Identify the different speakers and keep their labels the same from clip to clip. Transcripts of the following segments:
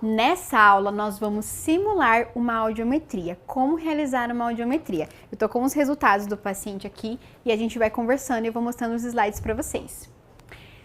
Speaker 1: Nessa aula, nós vamos simular uma audiometria. Como realizar uma audiometria? Eu tô com os resultados do paciente aqui e a gente vai conversando e eu vou mostrando os slides para vocês.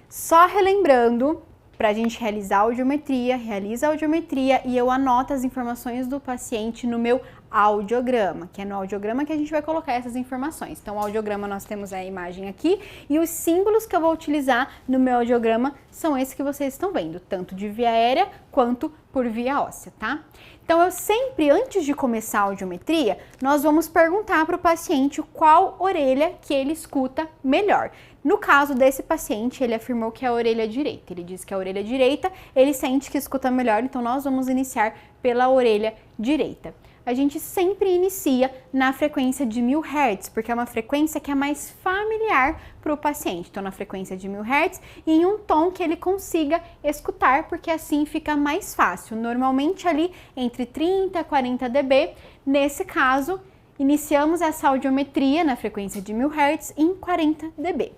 Speaker 1: Só relembrando, para a gente realizar a audiometria, realiza a audiometria e eu anoto as informações do paciente no meu audiograma, que é no audiograma que a gente vai colocar essas informações. Então, no audiograma nós temos a imagem aqui e os símbolos que eu vou utilizar no meu audiograma são esses que vocês estão vendo, tanto de via aérea quanto por via óssea, tá? Então, eu sempre, antes de começar a audiometria, nós vamos perguntar para o paciente qual orelha que ele escuta melhor. No caso desse paciente, ele afirmou que é a orelha direita. Ele disse que a orelha direita, ele sente que escuta melhor, então nós vamos iniciar pela orelha direita. A gente sempre inicia na frequência de 1000 Hz, porque é uma frequência que é mais familiar para o paciente. Então, na frequência de 1000 Hz e em um tom que ele consiga escutar, porque assim fica mais fácil. Normalmente ali entre 30 e 40 dB. Nesse caso, iniciamos essa audiometria na frequência de 1000 Hz em 40 dB.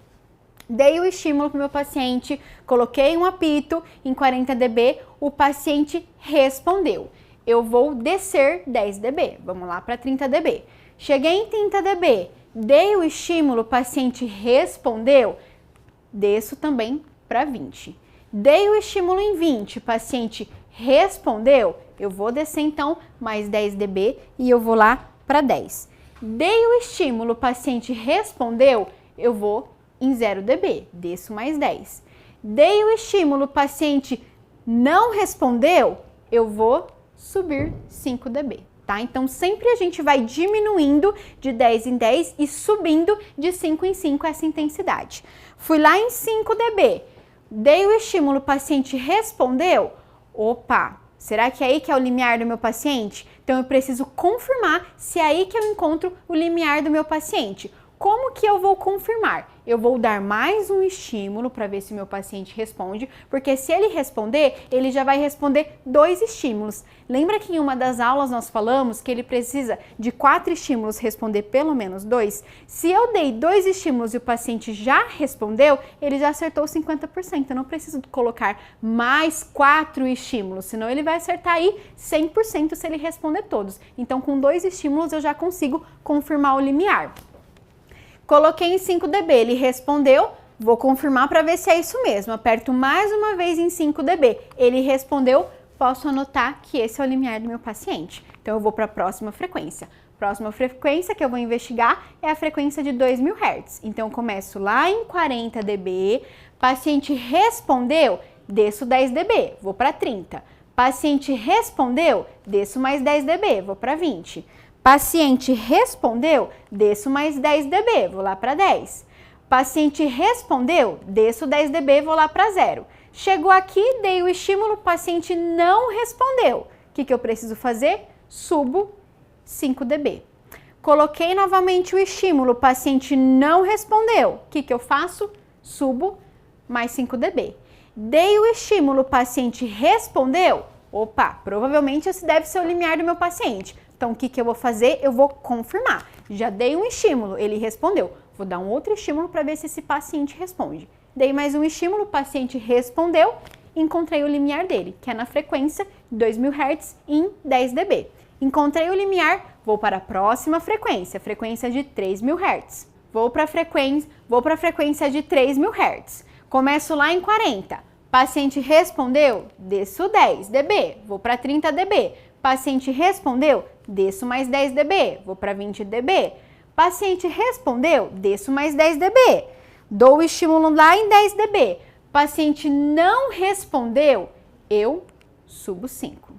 Speaker 1: Dei o estímulo para o meu paciente, coloquei um apito em 40 dB, o paciente respondeu. Eu vou descer 10 dB, vamos lá para 30 dB. Cheguei em 30 dB, dei o estímulo, o paciente respondeu, desço também para 20. Dei o estímulo em 20, o paciente respondeu, eu vou descer então mais 10 dB e eu vou lá para 10. Dei o estímulo, o paciente respondeu, eu vou em 0 dB, desço mais 10. Dei o estímulo, o paciente não respondeu, eu vou subir 5 dB, tá? Então, sempre a gente vai diminuindo de 10 em 10 e subindo de 5 em 5 essa intensidade. Fui lá em 5 dB, dei o estímulo, o paciente respondeu, opa, será que é aí que é o limiar do meu paciente? Então, eu preciso confirmar se é aí que eu encontro o limiar do meu paciente. Como que eu vou confirmar? Eu vou dar mais um estímulo para ver se o meu paciente responde, porque se ele responder, ele já vai responder 2 estímulos. Lembra que em uma das aulas nós falamos que ele precisa de 4 estímulos responder pelo menos 2? Se eu dei 2 estímulos e o paciente já respondeu, ele já acertou 50%. Eu não preciso colocar mais 4 estímulos, senão ele vai acertar aí 100% se ele responder todos. Então, com 2 estímulos eu já consigo confirmar o limiar. Coloquei em 5 dB, ele respondeu, vou confirmar para ver se é isso mesmo. Aperto mais uma vez em 5 dB, ele respondeu, posso anotar que esse é o limiar do meu paciente. Então, eu vou para a próxima frequência. Próxima frequência que eu vou investigar é a frequência de 2000 Hz. Então, eu começo lá em 40 dB, paciente respondeu, desço 10 dB, vou para 30. Paciente respondeu, desço mais 10 dB, vou para 20. Paciente respondeu, desço mais 10 dB, vou lá para 10. Paciente respondeu, desço 10 dB, vou lá para 0. Chegou aqui, dei o estímulo, paciente não respondeu. O que eu preciso fazer? Subo 5 dB. Coloquei novamente o estímulo, paciente não respondeu. O que eu faço? Subo mais 5 dB. Dei o estímulo, paciente respondeu. Opa, provavelmente esse deve ser o limiar do meu paciente. Então, o que eu vou fazer? Eu vou confirmar. Já dei um estímulo, ele respondeu. Vou dar um outro estímulo para ver se esse paciente responde. Dei mais um estímulo, o paciente respondeu, encontrei o limiar dele, que é na frequência de 2000 Hz em 10 dB. Encontrei o limiar, vou para a próxima frequência, frequência de 3000 Hz. Vou para a frequência de 3000 Hz. Começo lá em 40. Paciente respondeu, desço 10 dB, vou para 30 dB. Paciente respondeu, desço mais 10 dB, vou para 20 dB. Paciente respondeu, desço mais 10 dB. Dou o estímulo lá em 10 dB. Paciente não respondeu, eu subo 5.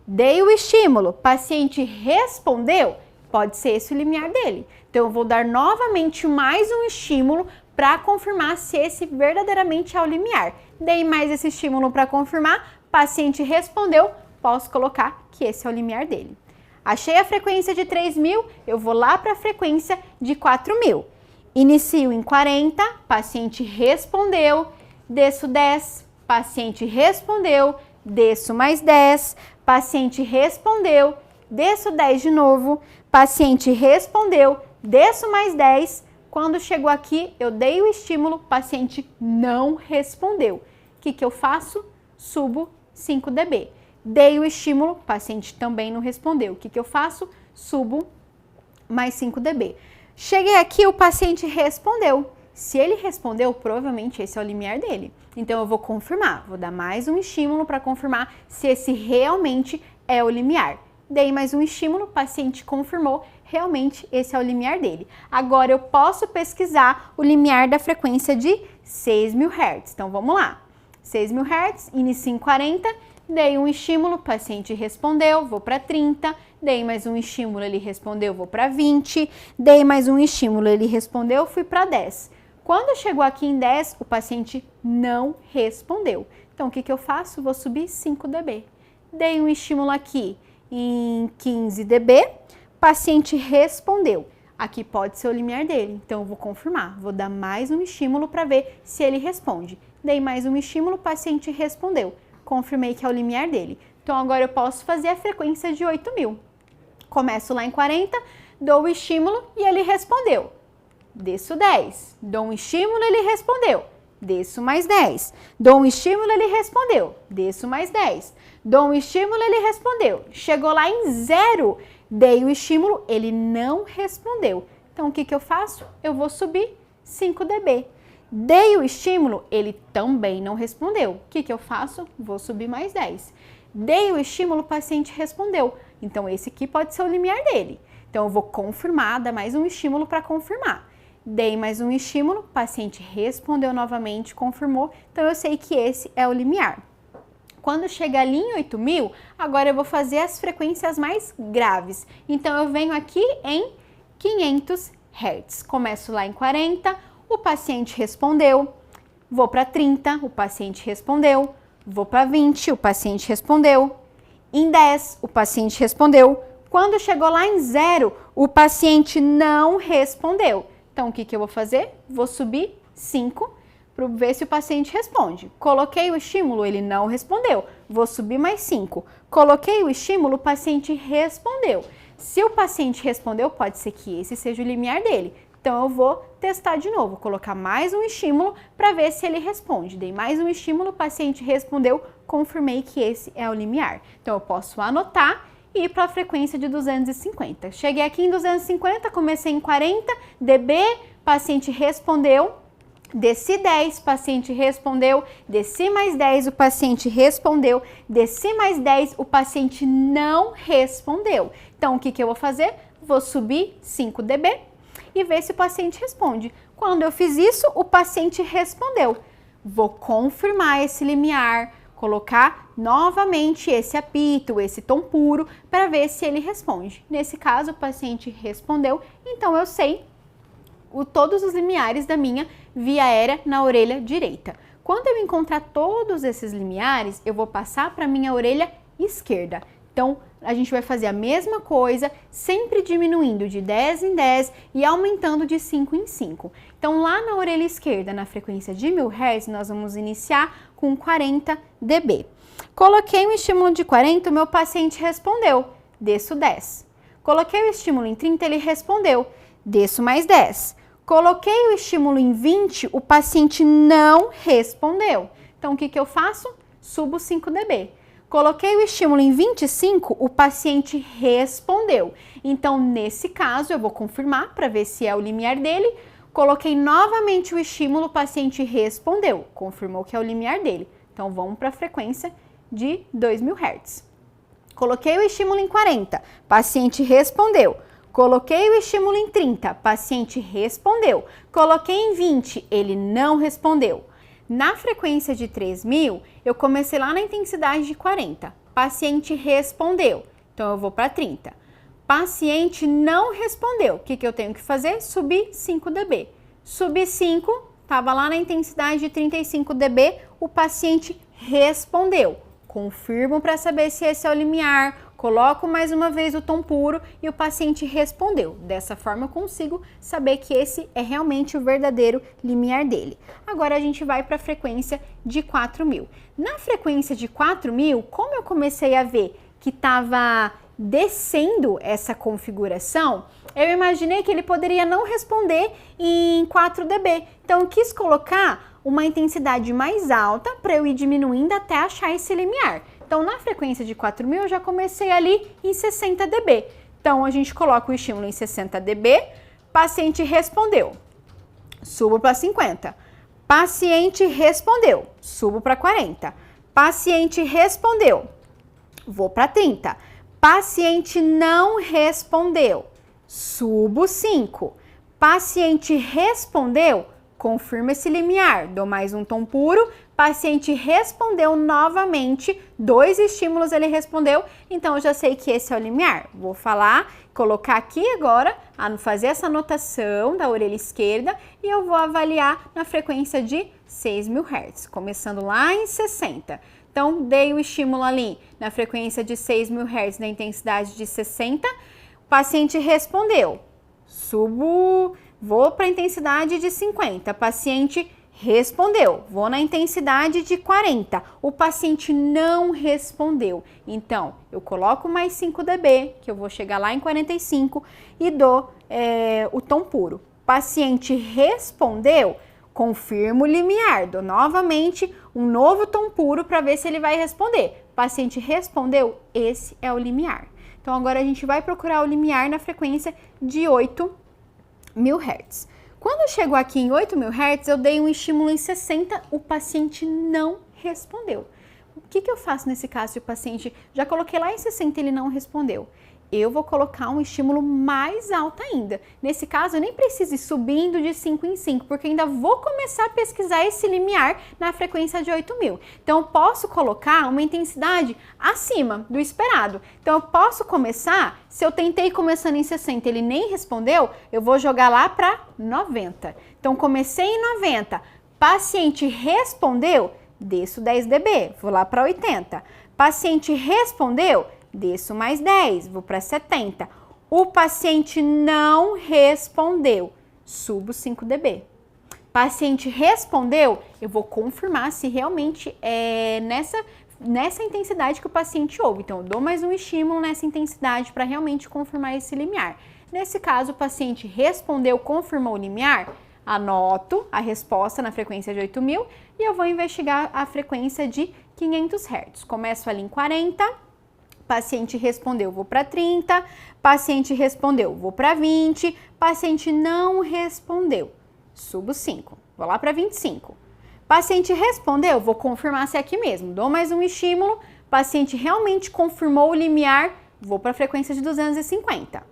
Speaker 1: Dei o estímulo, paciente respondeu, pode ser esse o limiar dele. Então, eu vou dar novamente mais um estímulo para confirmar se esse verdadeiramente é o limiar. Dei mais esse estímulo para confirmar, paciente respondeu, posso colocar que esse é o limiar dele. Achei a frequência de 3000, eu vou lá para a frequência de 4000. Inicio em 40, paciente respondeu, desço 10, paciente respondeu, desço mais 10, paciente respondeu, desço 10 de novo, paciente respondeu, desço mais 10. Quando chegou aqui, eu dei o estímulo, paciente não respondeu. O que eu faço? Subo 5 dB. Dei o estímulo, o paciente também não respondeu. O que que eu faço? Subo mais 5 dB. Cheguei aqui, o paciente respondeu. Se ele respondeu, provavelmente esse é o limiar dele. Então, eu vou confirmar, vou dar mais um estímulo para confirmar se esse realmente é o limiar. Dei mais um estímulo, o paciente confirmou, realmente esse é o limiar dele. Agora, eu posso pesquisar o limiar da frequência de 6.000 Hz. Então, vamos lá. 6.000 Hz, iniciei em 40, dei um estímulo, o paciente respondeu, vou para 30, dei mais um estímulo, ele respondeu, vou para 20, dei mais um estímulo, ele respondeu, fui para 10. Quando chegou aqui em 10, o paciente não respondeu. Então, o que que eu faço? Vou subir 5 dB. Dei um estímulo aqui em 15 dB, paciente respondeu. Aqui pode ser o limiar dele, então eu vou confirmar. Vou dar mais um estímulo para ver se ele responde. Dei mais um estímulo, o paciente respondeu. Confirmei que é o limiar dele. Então, agora eu posso fazer a frequência de 8.000. Começo lá em 40, dou o estímulo e ele respondeu. Desço 10. Dou um estímulo, ele respondeu. Desço mais 10. Dou um estímulo, ele respondeu. Desço mais 10. Dou um estímulo, ele respondeu. Chegou lá em 0. Dei o estímulo, ele não respondeu. Então, o que que eu faço? Eu vou subir 5 dB. Dei o estímulo, ele também não respondeu. O que que eu faço? Vou subir mais 10. Dei o estímulo, o paciente respondeu. Então, esse aqui pode ser o limiar dele. Então, eu vou confirmar, dar mais um estímulo para confirmar. Dei mais um estímulo, o paciente respondeu novamente, confirmou. Então, eu sei que esse é o limiar. Quando chega ali em 8.000, agora eu vou fazer as frequências mais graves. Então, eu venho aqui em 500 Hz. Começo lá em 40, o paciente respondeu. Vou para 30, o paciente respondeu. Vou para 20, o paciente respondeu. Em 10, o paciente respondeu. Quando chegou lá em 0, o paciente não respondeu. Então, o que que eu vou fazer? Vou subir 5 para ver se o paciente responde. Coloquei o estímulo, ele não respondeu. Vou subir mais 5. Coloquei o estímulo, o paciente respondeu. Se o paciente respondeu, pode ser que esse seja o limiar dele. Então, eu vou testar de novo, colocar mais um estímulo para ver se ele responde. Dei mais um estímulo, o paciente respondeu, confirmei que esse é o limiar. Então, eu posso anotar e ir para a frequência de 250. Cheguei aqui em 250, comecei em 40 dB, paciente respondeu. Desci 10, paciente respondeu. Desci mais 10, o paciente respondeu. Desci mais 10, o paciente não respondeu. Então, o que que eu vou fazer? Vou subir 5 dB e ver se o paciente responde. Quando eu fiz isso, o paciente respondeu. Vou confirmar esse limiar, colocar novamente esse apito, esse tom puro, para ver se ele responde. Nesse caso, o paciente respondeu, então eu sei todos os limiares da minha via aérea na orelha direita. Quando eu encontrar todos esses limiares, eu vou passar para a minha orelha esquerda. Então, a gente vai fazer a mesma coisa, sempre diminuindo de 10 em 10 e aumentando de 5 em 5. Então, lá na orelha esquerda, na frequência de 1.000 Hz, nós vamos iniciar com 40 dB. Coloquei um estímulo de 40, o meu paciente respondeu, desço 10. Coloquei o estímulo em 30, ele respondeu, desço mais 10. Coloquei o estímulo em 20, o paciente não respondeu. Então, o que que eu faço? Subo 5 dB. Coloquei o estímulo em 25, o paciente respondeu. Então, nesse caso, eu vou confirmar para ver se é o limiar dele. Coloquei novamente o estímulo, o paciente respondeu. Confirmou que é o limiar dele. Então, vamos para a frequência de 2.000 Hz. Coloquei o estímulo em 40, paciente respondeu. Coloquei o estímulo em 30, paciente respondeu. Coloquei em 20, ele não respondeu. Na frequência de 3.000, eu comecei lá na intensidade de 40. Paciente respondeu, então eu vou para 30. Paciente não respondeu. O que que eu tenho que fazer? Subir 5 dB. Subi 5, estava lá na intensidade de 35 dB, o paciente respondeu. Confirmo para saber se esse é o limiar. Coloco mais uma vez o tom puro e o paciente respondeu. Dessa forma eu consigo saber que esse é realmente o verdadeiro limiar dele. Agora a gente vai para a frequência de 4.000. Na frequência de 4.000, como eu comecei a ver que estava descendo essa configuração, eu imaginei que ele poderia não responder em 4 dB. Então eu quis colocar uma intensidade mais alta para eu ir diminuindo até achar esse limiar. Então, Então, na frequência de 4.000, eu já comecei ali em 60 dB. Então, a gente coloca o estímulo em 60 dB, paciente respondeu, subo para 50. Paciente respondeu, subo para 40. Paciente respondeu, vou para 30. Paciente não respondeu, subo 5. Paciente respondeu, confirma esse limiar, dou mais um tom puro. Paciente respondeu novamente, 2 estímulos ele respondeu, então eu já sei que esse é o limiar. Vou falar, colocar aqui agora, fazer essa anotação da orelha esquerda e eu vou avaliar na frequência de 6.000 Hz, começando lá em 60. Então, dei o estímulo ali na frequência de 6.000 Hz, na intensidade de 60, o paciente respondeu, subo, vou para a intensidade de 50, paciente respondeu, vou na intensidade de 40, o paciente não respondeu, então eu coloco mais 5 dB, que eu vou chegar lá em 45 e dou o tom puro. Paciente respondeu, confirmo o limiar, dou novamente um novo tom puro para ver se ele vai responder. Paciente respondeu, esse é o limiar. Então agora a gente vai procurar o limiar na frequência de 8.000 Hz. Quando chegou aqui em 8.000 Hz, eu dei um estímulo em 60, o paciente não respondeu. O que eu faço nesse caso se o paciente, já coloquei lá em 60 e ele não respondeu? Eu vou colocar um estímulo mais alto ainda. Nesse caso, eu nem preciso ir subindo de 5 em 5, porque ainda vou começar a pesquisar esse limiar na frequência de 8.000. Então, eu posso colocar uma intensidade acima do esperado. Então, eu posso começar, se eu tentei começando em 60 e ele nem respondeu, eu vou jogar lá para 90. Então, comecei em 90, paciente respondeu, desço 10 dB, vou lá para 80. Paciente respondeu, desço mais 10, vou para 70. O paciente não respondeu, subo 5 dB. Paciente respondeu, eu vou confirmar se realmente é nessa intensidade que o paciente ouve. Então, eu dou mais um estímulo nessa intensidade para realmente confirmar esse limiar. Nesse caso, o paciente respondeu, confirmou o limiar, anoto a resposta na frequência de 8.000 e eu vou investigar a frequência de 500 Hz. Começo ali em 40. Paciente respondeu, vou para 30, paciente respondeu, vou para 20, paciente não respondeu, subo 5, vou lá para 25. Paciente respondeu, vou confirmar se é aqui mesmo, dou mais um estímulo, paciente realmente confirmou o limiar, vou para a frequência de 250.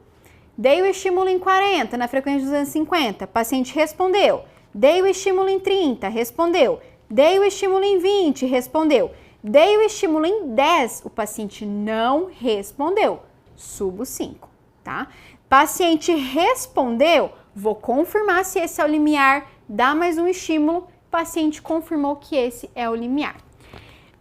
Speaker 1: Dei o estímulo em 40, na frequência de 250, paciente respondeu. Dei o estímulo em 30, respondeu. Dei o estímulo em 20, respondeu. Dei o estímulo em 10, o paciente não respondeu, subo 5, tá? Paciente respondeu, vou confirmar se esse é o limiar, dá mais um estímulo, paciente confirmou que esse é o limiar.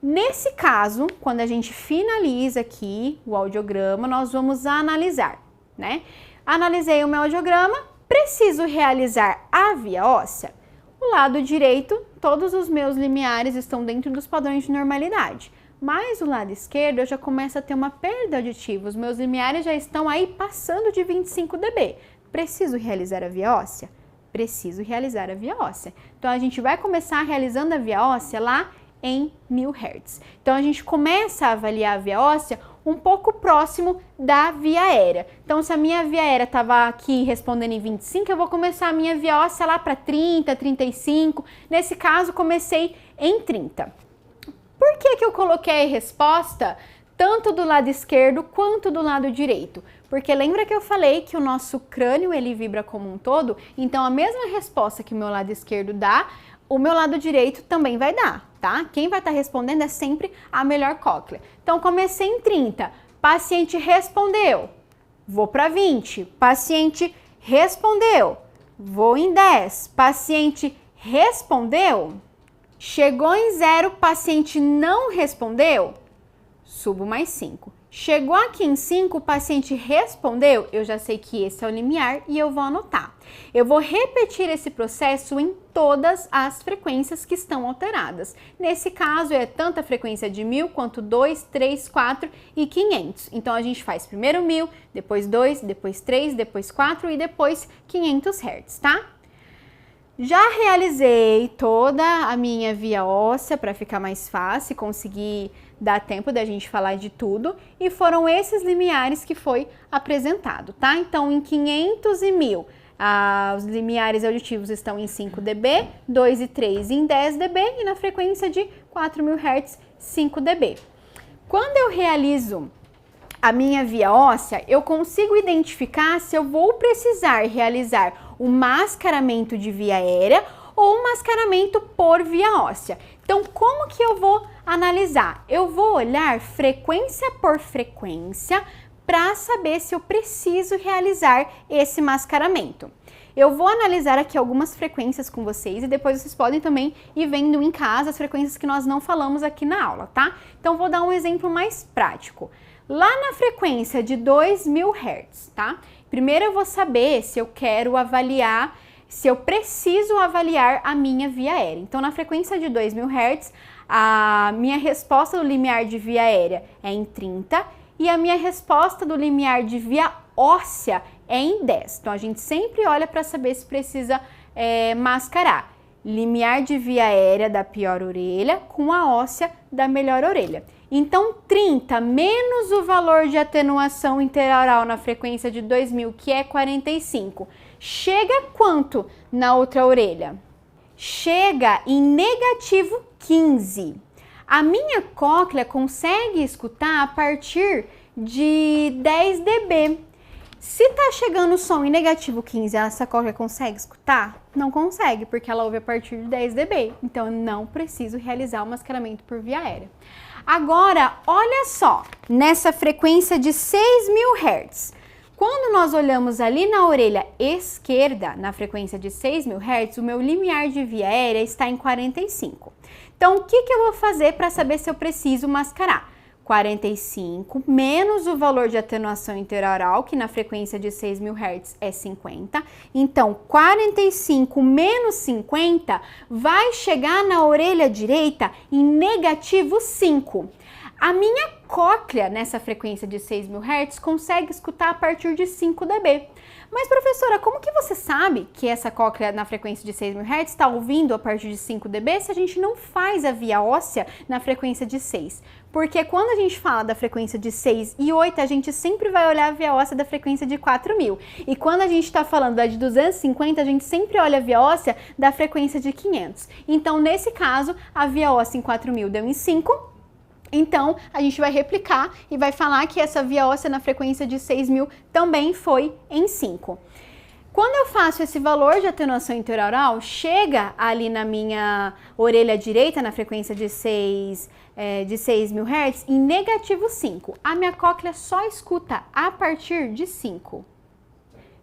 Speaker 1: Nesse caso, quando a gente finaliza aqui o audiograma, nós vamos analisar, né? Analisei o meu audiograma, preciso realizar a via óssea? O lado direito, todos os meus limiares estão dentro dos padrões de normalidade, mas o lado esquerdo eu já começo a ter uma perda auditiva, os meus limiares já estão aí passando de 25 dB. Preciso realizar a via óssea? Preciso realizar a via óssea. Então, a gente vai começar realizando a via óssea lá em 1.000 Hz. Então, a gente começa a avaliar a via óssea um pouco próximo da via aérea. Então, se a minha via aérea estava aqui respondendo em 25, eu vou começar a minha via óssea lá para 30, 35. Nesse caso, comecei em 30. Por que eu coloquei a resposta tanto do lado esquerdo quanto do lado direito? Porque lembra que eu falei que o nosso crânio ele vibra como um todo? Então, a mesma resposta que o meu lado esquerdo dá, o meu lado direito também vai dar, tá? Quem vai estar respondendo é sempre a melhor cóclea. Então, comecei em 30, paciente respondeu, vou para 20, paciente respondeu, vou em 10, paciente respondeu, chegou em 0, paciente não respondeu, subo mais 5. Chegou aqui em 5, o paciente respondeu, eu já sei que esse é o limiar e eu vou anotar. Eu vou repetir esse processo em todas as frequências que estão alteradas. Nesse caso, é tanto a frequência de 1.000 quanto 2, 3, 4 e 500. Então, a gente faz primeiro 1.000, depois 2, depois 3, depois 4 e depois 500 Hz, tá? Já realizei toda a minha via óssea para ficar mais fácil, conseguir dar tempo da gente falar de tudo, e foram esses limiares que foi apresentado, tá? Então, em 500 e 1000, os limiares auditivos estão em 5 dB, 2 e 3 em 10 dB e na frequência de 4.000 Hz, 5 dB. Quando eu realizo a minha via óssea, eu consigo identificar se eu vou precisar realizar o mascaramento de via aérea ou o mascaramento por via óssea. Então, como que eu vou analisar? Eu vou olhar frequência por frequência para saber se eu preciso realizar esse mascaramento. Eu vou analisar aqui algumas frequências com vocês e depois vocês podem também ir vendo em casa as frequências que nós não falamos aqui na aula, tá? Então, vou dar um exemplo mais prático. Lá na frequência de 2.000 Hz, tá? Primeiro eu vou saber se eu quero avaliar, se eu preciso avaliar a minha via aérea. Então, na frequência de 2.000 Hz, a minha resposta do limiar de via aérea é em 30 e a minha resposta do limiar de via óssea é em 10. Então, a gente sempre olha para saber se precisa mascarar. Limiar de via aérea da pior orelha com a óssea da melhor orelha. Então, 30 menos o valor de atenuação interaural na frequência de 2.000, que é 45, chega a quanto na outra orelha? Chega em negativo 15. A minha cóclea consegue escutar a partir de 10 dB. Se tá chegando o som em negativo 15, essa cóclea consegue escutar? Não consegue, porque ela ouve a partir de 10 dB. Então, eu não preciso realizar o mascaramento por via aérea. Agora, olha só, nessa frequência de 6.000 Hz. Quando nós olhamos ali na orelha esquerda, na frequência de 6.000 Hz, o meu limiar de via aérea está em 45. Então, o que eu vou fazer para saber se eu preciso mascarar? 45 menos o valor de atenuação interaural, que na frequência de 6.000 Hz é 50. Então, 45 menos 50 vai chegar na orelha direita em negativo 5. A minha cóclea, nessa frequência de 6.000 Hz, consegue escutar a partir de 5 dB. Mas, professora, como que você sabe que essa cóclea na frequência de 6.000 Hz está ouvindo a partir de 5 dB se a gente não faz a via óssea na frequência de 6? Porque quando a gente fala da frequência de 6 e 8, a gente sempre vai olhar a via óssea da frequência de 4.000. E quando a gente está falando da de 250, a gente sempre olha a via óssea da frequência de 500. Então, nesse caso, a via óssea em 4.000 deu em 5. Então, a gente vai replicar e vai falar que essa via óssea na frequência de 6.000 também foi em 5. Quando eu faço esse valor de atenuação interaural, chega ali na minha orelha direita, na frequência de 6.000 Hz, em negativo 5. A minha cóclea só escuta a partir de 5.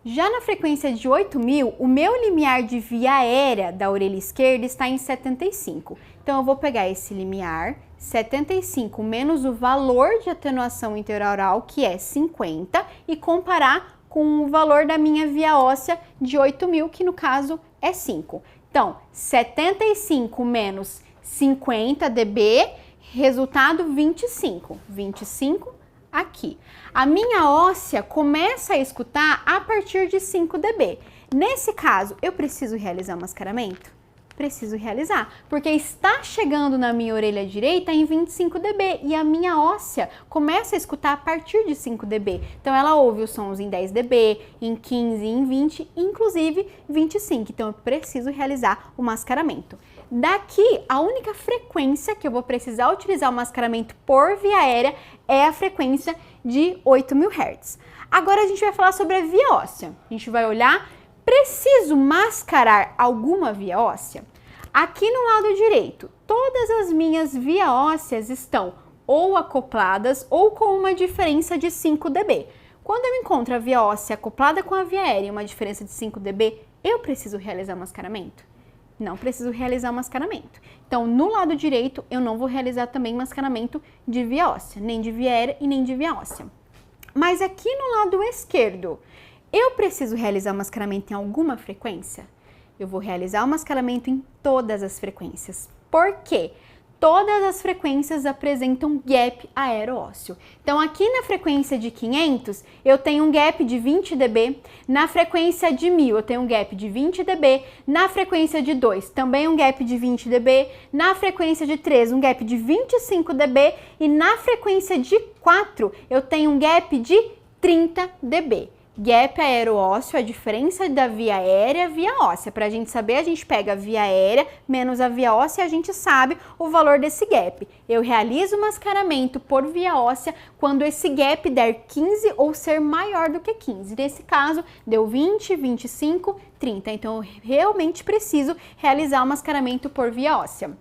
Speaker 1: Já na frequência de 8.000, o meu limiar de via aérea da orelha esquerda está em 75. Então, eu vou pegar esse limiar, 75 menos o valor de atenuação interaural, que é 50, e comparar com o valor da minha via óssea de 8.000, que no caso é 5. Então, 75 menos 50 dB, resultado 25. 25 aqui. A minha óssea começa a escutar a partir de 5 dB. Nesse caso, eu preciso realizar o mascaramento? Preciso realizar, porque está chegando na minha orelha direita em 25 dB e a minha óssea começa a escutar a partir de 5 dB. Então, ela ouve os sons em 10 dB, em 15, em 20, inclusive 25. Então, eu preciso realizar o mascaramento. Daqui, a única frequência que eu vou precisar utilizar o mascaramento por via aérea é a frequência de 8.000 Hz. Agora, a gente vai falar sobre a via óssea. A gente vai olhar. Preciso mascarar alguma via óssea? Aqui no lado direito, todas as minhas vias ósseas estão ou acopladas ou com uma diferença de 5 dB. Quando eu encontro a via óssea acoplada com a via aérea e uma diferença de 5 dB, eu preciso realizar o mascaramento? Não preciso realizar o mascaramento. Então, no lado direito, eu não vou realizar também mascaramento de via óssea, nem de via aérea e nem de via óssea. Mas aqui no lado esquerdo, eu preciso realizar o mascaramento em alguma frequência? Eu vou realizar o mascaramento em todas as frequências. Por quê? todas as frequências apresentam gap aeroósseo. Então, aqui na frequência de 500, eu tenho um gap de 20 dB, na frequência de 1000 eu tenho um gap de 20 dB, na frequência de 2 também um gap de 20 dB, na frequência de 3 um gap de 25 dB e na frequência de 4 eu tenho um gap de 30 dB. Gap aeroósseo, a diferença da via aérea e via óssea. Para a gente saber, a gente pega a via aérea menos a via óssea e a gente sabe o valor desse gap. Eu realizo o mascaramento por via óssea quando esse gap der 15 ou ser maior do que 15. Nesse caso, deu 20, 25, 30. Então, eu realmente preciso realizar o mascaramento por via óssea.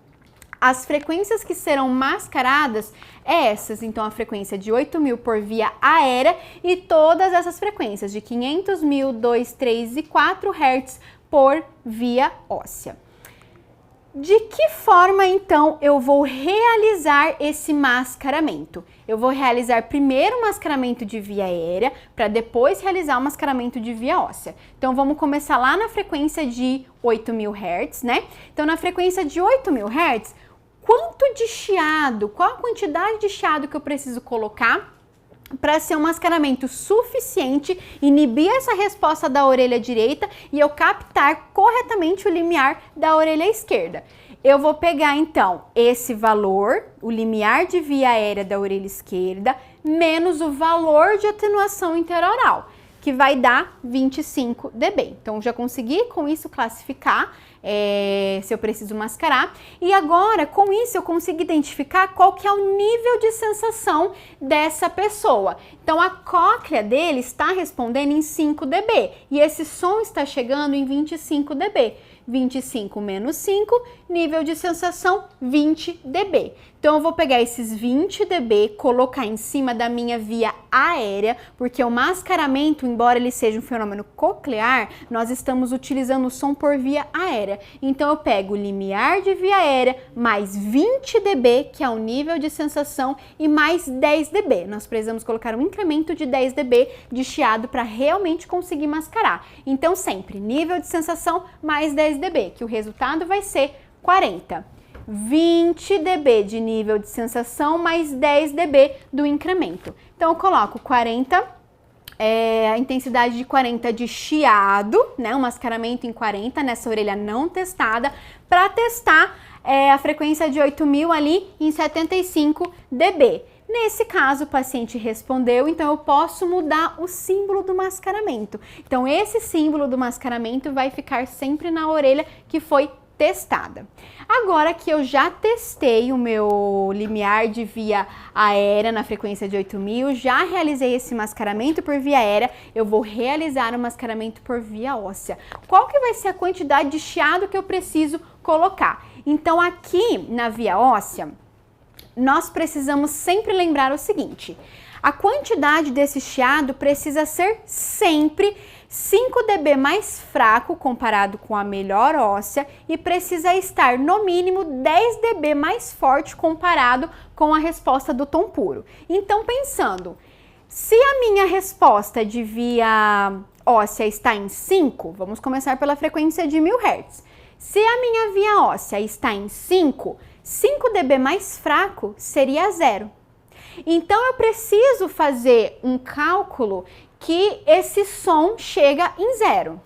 Speaker 1: As frequências que serão mascaradas é essas, então a frequência de 8.000 por via aérea e todas essas frequências de 500, 1.000, 2, 3 e 4 Hz por via óssea. De que forma, então, eu vou realizar esse mascaramento? Eu vou realizar primeiro o mascaramento de via aérea, para depois realizar o mascaramento de via óssea. Então, vamos começar lá na frequência de 8.000 Hz, né? Então, na frequência de 8.000 Hz, quanto de chiado, qual a quantidade de chiado que eu preciso colocar para ser um mascaramento suficiente, inibir essa resposta da orelha direita e eu captar corretamente o limiar da orelha esquerda? Eu vou pegar então esse valor, o limiar de via aérea da orelha esquerda, menos o valor de atenuação interoral, que vai dar 25 dB. Então, já consegui com isso classificar se eu preciso mascarar. E agora, com isso, eu consigo identificar qual que é o nível de sensação dessa pessoa. Então, a cóclea dele está respondendo em 5 dB e esse som está chegando em 25 dB. 25 menos 5, nível de sensação 20 dB. Então, eu vou pegar esses 20 dB, colocar em cima da minha via aérea, porque o mascaramento, embora ele seja um fenômeno coclear, nós estamos utilizando o som por via aérea. Então, eu pego o limiar de via aérea, mais 20 dB, que é o nível de sensação, e mais 10 dB. Nós precisamos colocar um incremento de 10 dB de chiado para realmente conseguir mascarar. Então, sempre nível de sensação mais 10 dB, que o resultado vai ser 40. 20 dB de nível de sensação mais 10 dB do incremento. Então, eu coloco 40, a intensidade de 40 de chiado, né? Um mascaramento em 40 nessa orelha não testada, para testar a frequência de 8.000 ali em 75 dB. Nesse caso, o paciente respondeu, então eu posso mudar o símbolo do mascaramento. Então, esse símbolo do mascaramento vai ficar sempre na orelha que foi testada. Agora que eu já testei o meu limiar de via aérea na frequência de 8.000, já realizei esse mascaramento por via aérea, eu vou realizar o mascaramento por via óssea. Qual que vai ser a quantidade de chiado que eu preciso colocar? Então, aqui na via óssea, nós precisamos sempre lembrar o seguinte: a quantidade desse chiado precisa ser sempre 5 dB mais fraco comparado com a melhor óssea e precisa estar no mínimo 10 dB mais forte comparado com a resposta do tom puro. Então, pensando, se a minha resposta de via óssea está em 5, vamos começar pela frequência de 1000 Hz. Se a minha via óssea está em 5 dB mais fraco seria 0. Então, eu preciso fazer um cálculo que esse som chega em 0.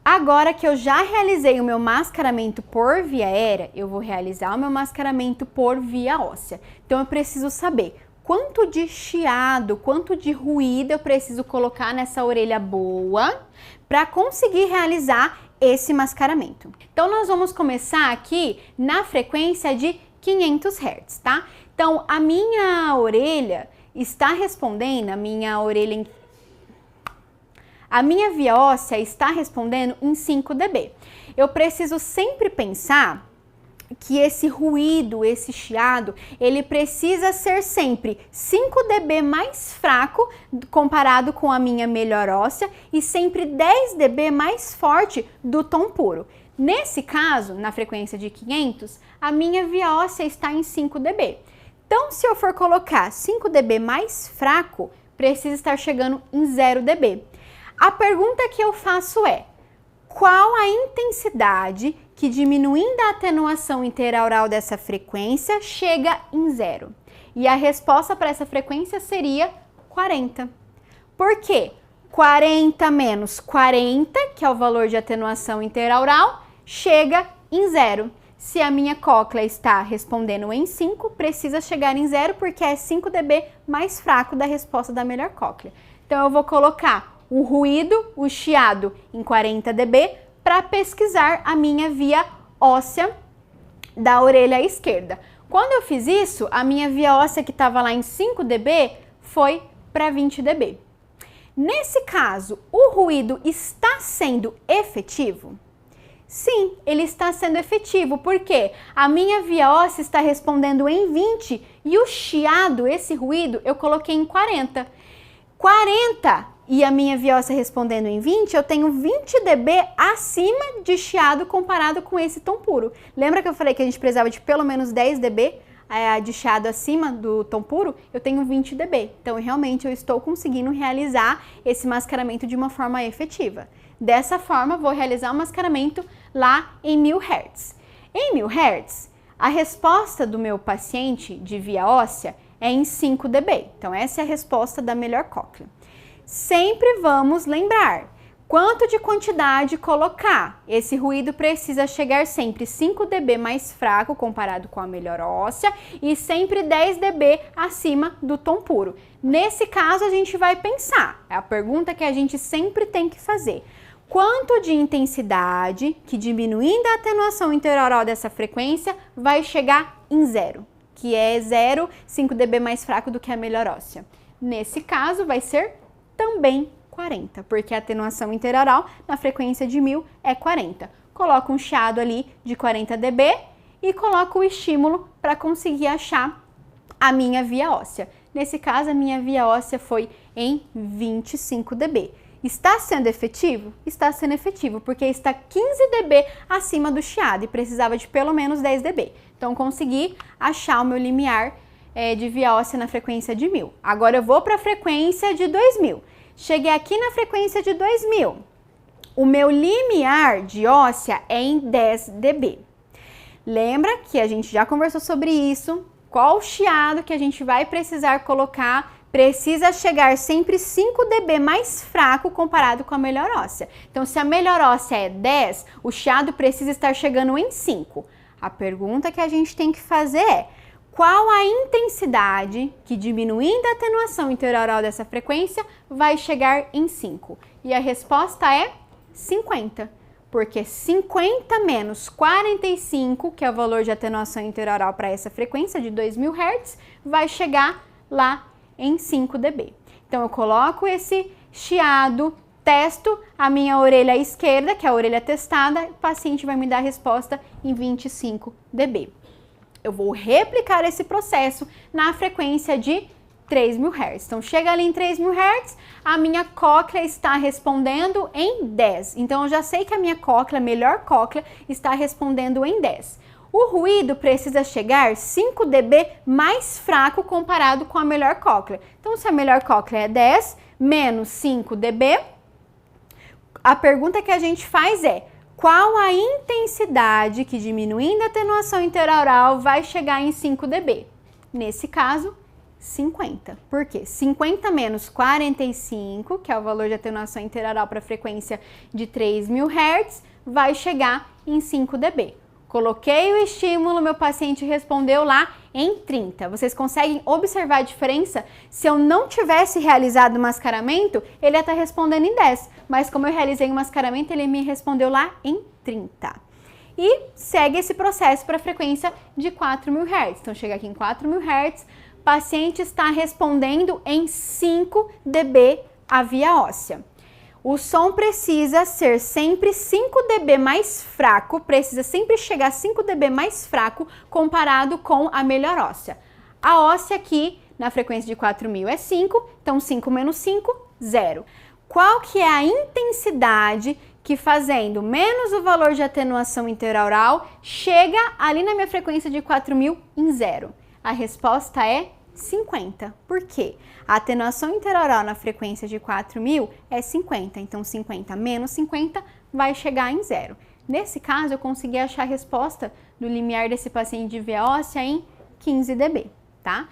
Speaker 1: Agora que eu já realizei o meu mascaramento por via aérea, eu vou realizar o meu mascaramento por via óssea. Então, eu preciso saber quanto de chiado, quanto de ruído eu preciso colocar nessa orelha boa para conseguir realizar esse mascaramento. Então, nós vamos começar aqui na frequência de 500 Hz, tá? Então, a minha orelha está respondendo, a minha via óssea está respondendo em 5 dB. Eu preciso sempre pensar que esse ruído, esse chiado, ele precisa ser sempre 5 dB mais fraco comparado com a minha melhor óssea e sempre 10 dB mais forte do tom puro. Nesse caso, na frequência de 500, a minha via óssea está em 5 dB. Então, se eu for colocar 5 dB mais fraco, precisa estar chegando em 0 dB. A pergunta que eu faço é: qual a intensidade que diminuindo a atenuação interaural dessa frequência chega em 0? E a resposta para essa frequência seria 40. Por quê? 40 menos 40, que é o valor de atenuação interaural, chega em 0. Se a minha cóclea está respondendo em 5, precisa chegar em 0 porque é 5 dB mais fraco da resposta da melhor cóclea. Então eu vou colocar o ruído, o chiado, em 40 dB para pesquisar a minha via óssea da orelha esquerda. Quando eu fiz isso, a minha via óssea que estava lá em 5 dB foi para 20 dB. Nesse caso, o ruído está sendo efetivo? Sim, ele está sendo efetivo, porque a minha via óssea está respondendo em 20 e o chiado, esse ruído, eu coloquei em 40. 40 e a minha via óssea respondendo em 20, eu tenho 20 dB acima de chiado comparado com esse tom puro. Lembra que eu falei que a gente precisava de pelo menos 10 dB de chiado acima do tom puro? Eu tenho 20 dB. Então, realmente, eu estou conseguindo realizar esse mascaramento de uma forma efetiva. Dessa forma, vou realizar o mascaramento lá em 1000 Hz. Em 1000 Hz, a resposta do meu paciente de via óssea é em 5 dB. Então, essa é a resposta da melhor cóclea. Sempre vamos lembrar quanto de quantidade colocar. Esse ruído precisa chegar sempre 5 dB mais fraco comparado com a melhor óssea e sempre 10 dB acima do tom puro. Nesse caso, a gente vai pensar, é a pergunta que a gente sempre tem que fazer. Quanto de intensidade que diminuindo a atenuação interaural dessa frequência vai chegar em 0, que é 0, 5 dB mais fraco do que a melhor óssea. Nesse caso, vai ser também 40, porque a atenuação interaural na frequência de 1000 é 40. Coloco um chiado ali de 40 dB e coloco o estímulo para conseguir achar a minha via óssea. Nesse caso, a minha via óssea foi em 25 dB. Está sendo efetivo? Está sendo efetivo, porque está 15 dB acima do chiado e precisava de pelo menos 10 dB. Então, consegui achar o meu limiar de via óssea na frequência de 1000. Agora, eu vou para a frequência de 2000. Cheguei aqui na frequência de 2000. O meu limiar de óssea é em 10 dB. Lembra que a gente já conversou sobre isso? Qual o chiado que a gente vai precisar colocar? Precisa chegar sempre 5 dB mais fraco comparado com a melhor óssea. Então, se a melhor óssea é 10, o chiado precisa estar chegando em 5. A pergunta que a gente tem que fazer é: qual a intensidade que diminuindo a atenuação interaural dessa frequência vai chegar em 5? E a resposta é 50. Porque 50 menos 45, que é o valor de atenuação interaural para essa frequência de 2000 Hz, vai chegar lá em 5 dB. Então, eu coloco esse chiado, testo a minha orelha esquerda, que é a orelha testada, o paciente vai me dar a resposta em 25 dB. Eu vou replicar esse processo na frequência de 3000 Hz. Então, chega ali em 3000 Hz, a minha cóclea está respondendo em 10. Então, eu já sei que a minha cóclea, a melhor cóclea, está respondendo em 10. O ruído precisa chegar 5 dB mais fraco comparado com a melhor cóclea. Então, se a melhor cóclea é 10 menos 5 dB, a pergunta que a gente faz é: qual a intensidade que diminuindo a atenuação interaural vai chegar em 5 dB? Nesse caso, 50. Por quê? 50 menos 45, que é o valor de atenuação interaural para a frequência de 3000 Hz, vai chegar em 5 dB. Coloquei o estímulo, meu paciente respondeu lá em 30. Vocês conseguem observar a diferença? Se eu não tivesse realizado o mascaramento, ele ia estar respondendo em 10. Mas como eu realizei o mascaramento, ele me respondeu lá em 30. E segue esse processo para a frequência de 4000 Hz. Então, chega aqui em 4000 Hz, o paciente está respondendo em 5 dB a via óssea. O som precisa ser sempre 5 dB mais fraco, precisa sempre chegar 5 dB mais fraco comparado com a melhor óssea. A óssea aqui na frequência de 4000 é 5, então 5 menos 5, 0. Qual que é a intensidade que fazendo menos o valor de atenuação interaural chega ali na minha frequência de 4000 em 0? A resposta é 50. Por quê? A atenuação interaural na frequência de 4000 é 50, então 50 menos 50 vai chegar em 0. Nesse caso, eu consegui achar a resposta do limiar desse paciente de veia óssea em 15 dB, tá?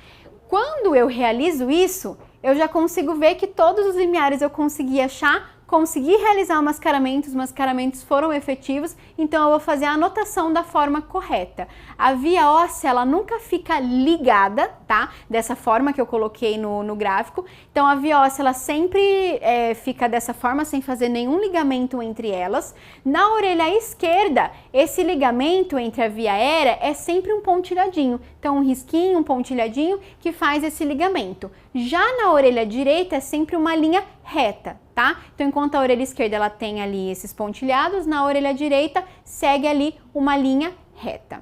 Speaker 1: Quando eu realizo isso, eu já consigo ver que todos os limiares eu consegui achar, consegui realizar o mascaramento, os mascaramentos foram efetivos, então eu vou fazer a anotação da forma correta. A via óssea, ela nunca fica ligada, tá? Dessa forma que eu coloquei no gráfico. Então a via óssea, ela sempre fica dessa forma, sem fazer nenhum ligamento entre elas. Na orelha esquerda, esse ligamento entre a via aérea é sempre um pontilhadinho. Então um risquinho, um pontilhadinho que faz esse ligamento. Já na orelha direita é sempre uma linha reta, tá? Então, enquanto a orelha esquerda ela tem ali esses pontilhados, na orelha direita segue ali uma linha reta.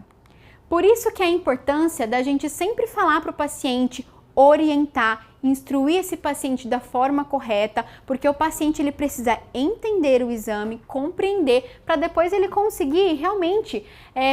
Speaker 1: Por isso que a importância da gente sempre falar para o paciente, orientar, instruir esse paciente da forma correta, porque o paciente ele precisa entender o exame, compreender, para depois ele conseguir realmente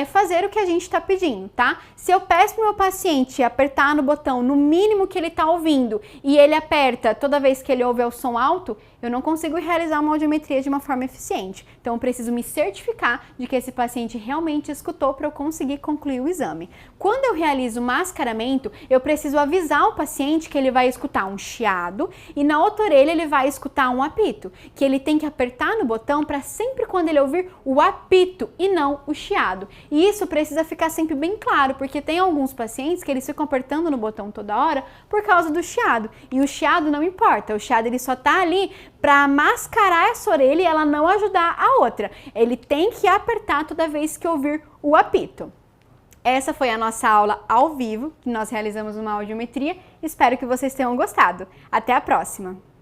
Speaker 1: fazer o que a gente está pedindo, tá? Se eu peço para o meu paciente apertar no botão no mínimo que ele está ouvindo e ele aperta toda vez que ele ouve o som alto, eu não consigo realizar uma audiometria de uma forma eficiente. Então, eu preciso me certificar de que esse paciente realmente escutou para eu conseguir concluir o exame. Quando eu realizo o mascaramento, eu preciso avisar o paciente que ele vai escutar um chiado e na outra orelha ele vai escutar um apito, que ele tem que apertar no botão para sempre quando ele ouvir o apito e não o chiado. E isso precisa ficar sempre bem claro, porque tem alguns pacientes que eles ficam apertando no botão toda hora por causa do chiado. E o chiado não importa, o chiado ele só tá ali para mascarar essa orelha e ela não ajudar a outra. Ele tem que apertar toda vez que ouvir o apito. Essa foi a nossa aula ao vivo, que nós realizamos uma audiometria. Espero que vocês tenham gostado. Até a próxima!